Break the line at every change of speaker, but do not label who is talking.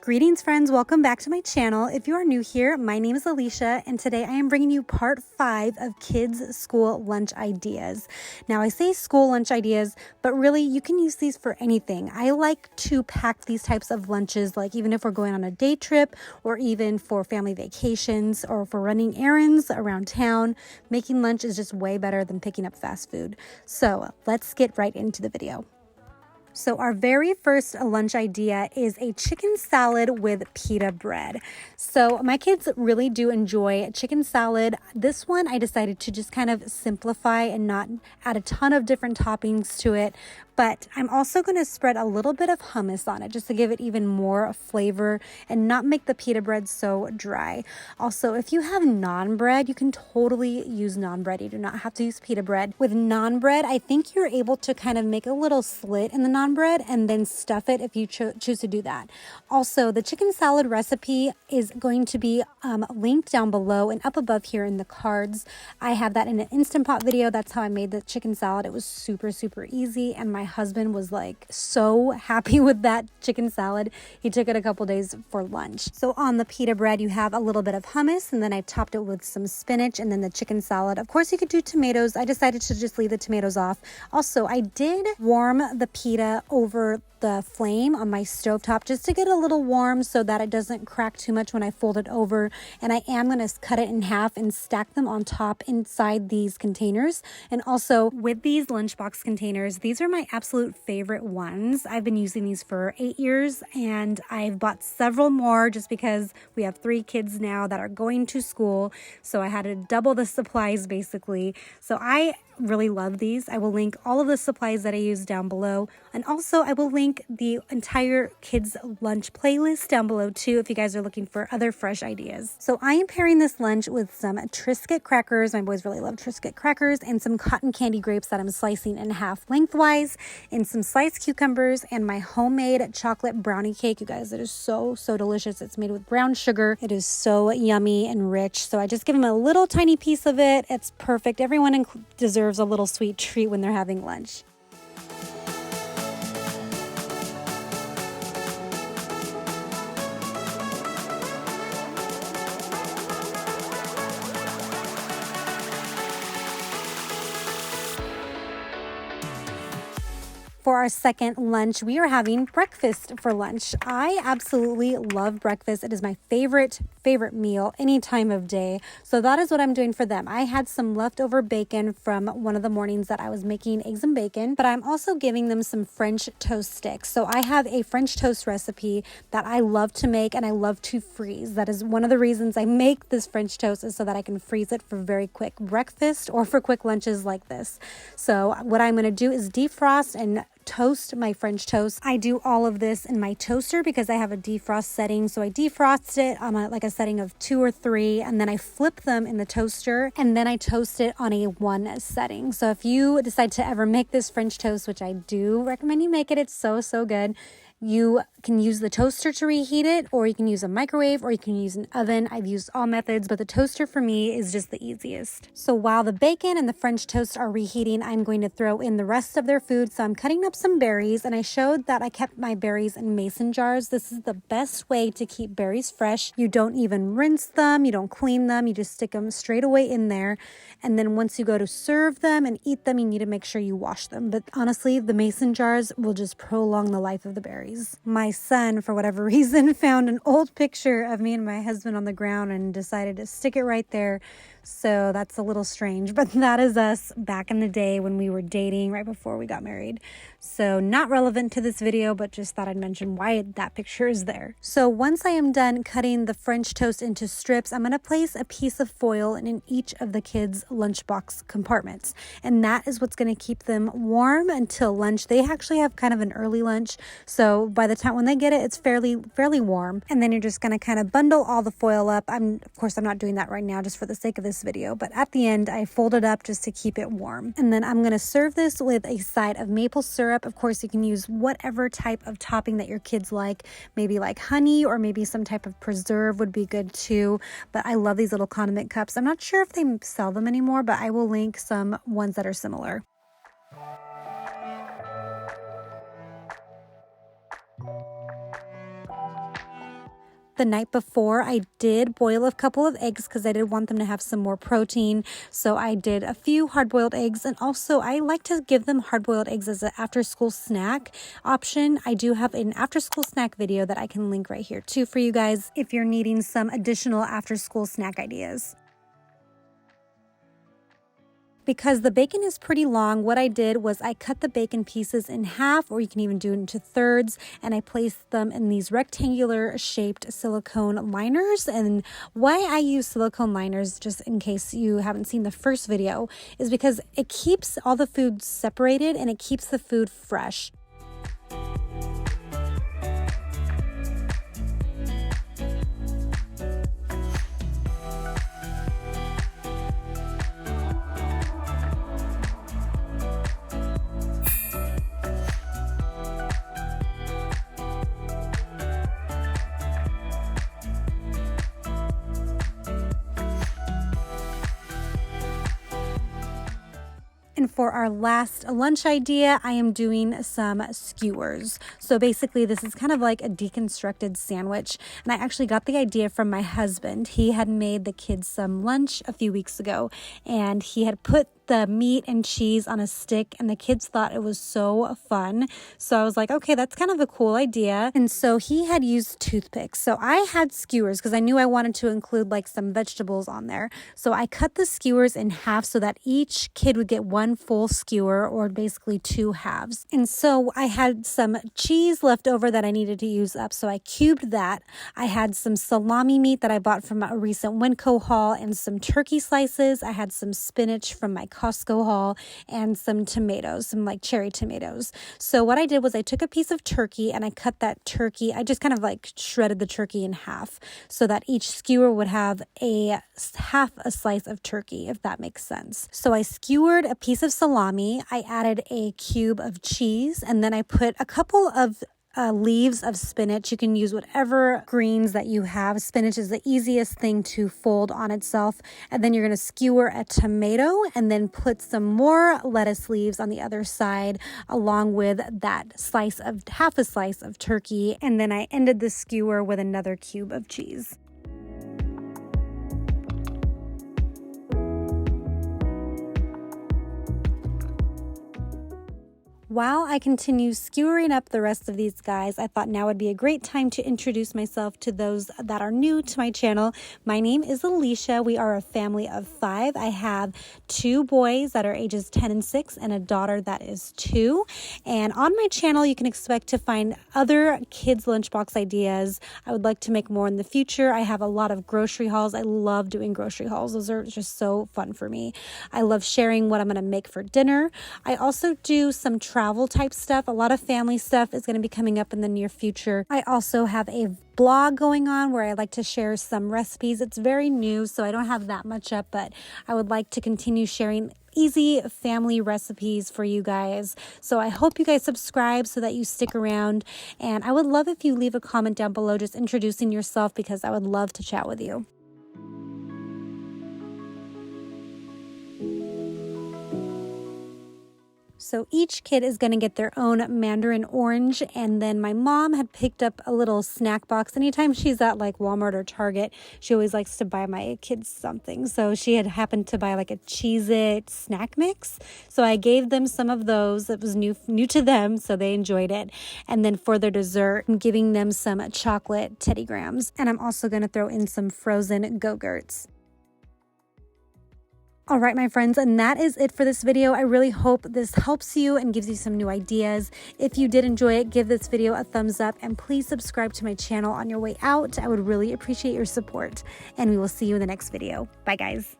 Greetings friends, welcome back to my channel. If you are new here, my name is Alicia and today I am bringing you part 5 of kids school lunch ideas. Now I say school lunch ideas, but really you can use these for anything. I like to pack these types of lunches, like even if we're going on a day trip or even for family vacations or for running errands around town. Making lunch is just way better than picking up fast food. So let's get right into the video. So our very first lunch idea is a chicken salad with pita bread. So my kids really do enjoy chicken salad. This one I decided to just kind of simplify and not add a ton of different toppings to it. But I'm also going to spread a little bit of hummus on it just to give it even more flavor and not make the pita bread so dry. Also, if you have naan bread, you can totally use naan bread. You do not have to use pita bread. With naan bread, I think you're able to kind of make a little slit in the naan bread and then stuff it if you choose to do that. Also, the chicken salad recipe is going to be linked down below and up above here in the cards. I have that in an Instant Pot video. That's how I made the chicken salad. It was super easy, and my husband was like so happy with that chicken salad. He took it a couple days for lunch. So on the pita bread, you have a little bit of hummus, and then I topped it with some spinach and then the chicken salad. Of course, you could do tomatoes. I decided to just leave the tomatoes off. Also, I did warm the pita over the flame on my stovetop just to get a little warm so that it doesn't crack too much when I fold it over. And I am going to cut it in half and stack them on top inside these containers. And also with these lunchbox containers, these are my absolute favorite ones. I've been using these for 8 years and I've bought several more just because we have 3 kids now that are going to school. So I had to double the supplies basically. So I really love these. I will link all of the supplies that I use down below. And also I will link the entire kids lunch playlist down below too if you guys are looking for other fresh ideas. So I am pairing this lunch with some Triscuit crackers. My boys really love Triscuit crackers, and some cotton candy grapes that I'm slicing in half lengthwise, and some sliced cucumbers, and my homemade chocolate brownie cake. You guys, it is so delicious. It's made with brown sugar. It is so yummy and rich. So I just give them a little tiny piece of it. It's perfect. Everyone deserves a little sweet treat when they're having lunch. For our second lunch, we are having breakfast for lunch. I absolutely love breakfast. It is my favorite meal any time of day. So that is what I'm doing for them. I had some leftover bacon from one of the mornings that I was making eggs and bacon, but I'm also giving them some French toast sticks. So I have a French toast recipe that I love to make and I love to freeze. That is one of the reasons I make this French toast, is so that I can freeze it for very quick breakfast or for quick lunches like this. So what I'm going to do is defrost and toast my French toast. I do all of this in my toaster because I have a defrost setting. So I defrost it on a setting of 2 or 3, and then I flip them in the toaster, and then I toast it on a 1 setting. So if you decide to ever make this French toast, which I do recommend you make it, it's so good. You can use the toaster to reheat it, or you can use a microwave, or you can use an oven. I've used all methods, but the toaster for me is just the easiest. So while the bacon and the French toast are reheating, I'm going to throw in the rest of their food. So I'm cutting up some berries, and I showed that I kept my berries in mason jars. This is the best way to keep berries fresh. You don't even rinse them, you don't clean them, you just stick them straight away in there. And then once you go to serve them and eat them, you need to make sure you wash them. But honestly, the mason jars will just prolong the life of the berries. My son, for whatever reason, found an old picture of me and my husband on the ground and decided to stick it right there. So that's a little strange, but that is us back in the day when we were dating right before we got married. So not relevant to this video, but just thought I'd mention why that picture is there. So once I am done cutting the French toast into strips, I'm going to place a piece of foil in each of the kids' lunchbox compartments. And that is what's going to keep them warm until lunch. They actually have kind of an early lunch. So by the time when they get it, it's fairly warm. And then you're just going to kind of bundle all the foil up. Of course, I'm not doing that right now just for the sake of this video, but at the end I fold it up just to keep it warm. And then I'm going to serve this with a side of maple syrup. Of course, you can use whatever type of topping that your kids like. Maybe like honey, or maybe some type of preserve would be good too. But I love these little condiment cups. I'm not sure if they sell them anymore, but I will link some ones that are similar. The night before, I did boil a couple of eggs because I did want them to have some more protein. So I did a few hard-boiled eggs, and also I like to give them hard-boiled eggs as an after-school snack option. I do have an after-school snack video that I can link right here too for you guys if you're needing some additional after-school snack ideas. Because the bacon is pretty long, what I did was I cut the bacon pieces in half, or you can even do it into thirds, and I placed them in these rectangular shaped silicone liners. And why I use silicone liners, just in case you haven't seen the first video, is because it keeps all the food separated and it keeps the food fresh. And for our last lunch idea, I am doing some skewers. So basically, this is kind of like a deconstructed sandwich. And I actually got the idea from my husband. He had made the kids some lunch a few weeks ago, and he had put the meat and cheese on a stick, and the kids thought it was so fun. So I was like, okay, that's kind of a cool idea. And so he had used toothpicks. So I had skewers because I knew I wanted to include like some vegetables on there. So I cut the skewers in half so that each kid would get one full skewer, or basically two halves. And so I had some cheese left over that I needed to use up. So I cubed that. I had some salami meat that I bought from a recent Winco haul, and some turkey slices. I had some spinach from my Costco haul, and some tomatoes, some like cherry tomatoes. So what I did was I took a piece of turkey and I cut that turkey. I just kind of like shredded the turkey in half so that each skewer would have half a slice of turkey, if that makes sense. So I skewered a piece of salami. I added a cube of cheese, and then I put a couple of leaves of spinach. You can use whatever greens that you have. Spinach is the easiest thing to fold on itself. And then you're going to skewer a tomato and then put some more lettuce leaves on the other side along with that half a slice of turkey. And then I ended the skewer with another cube of cheese. While I continue skewering up the rest of these guys, I thought now would be a great time to introduce myself to those that are new to my channel. My name is Alicia. We are a family of 5. I have 2 boys that are ages 10 and 6 and a daughter that is 2. And on my channel, you can expect to find other kids' lunchbox ideas. I would like to make more in the future. I have a lot of grocery hauls. I love doing grocery hauls. Those are just so fun for me. I love sharing what I'm going to make for dinner. I also do some travel type stuff. A lot of family stuff is going to be coming up in the near future. I also have a blog going on where I like to share some recipes. It's very new, so I don't have that much up, but I would like to continue sharing easy family recipes for you guys. So I hope you guys subscribe so that you stick around. And I would love if you leave a comment down below just introducing yourself, because I would love to chat with you. So each kid is going to get their own mandarin orange, and then my mom had picked up a little snack box. Anytime she's at like Walmart or Target, she always likes to buy my kids something. So she had happened to buy like a cheez-it snack mix. So I gave them some of those. It was new to them, so they enjoyed it. And then for their dessert, I'm giving them some chocolate Teddy Grahams. And I'm also going to throw in some frozen go-gurts. All right, my friends, and that is it for this video. I really hope this helps you and gives you some new ideas. If you did enjoy it, give this video a thumbs up, and please subscribe to my channel on your way out. I would really appreciate your support, and we will see you in the next video. Bye, guys.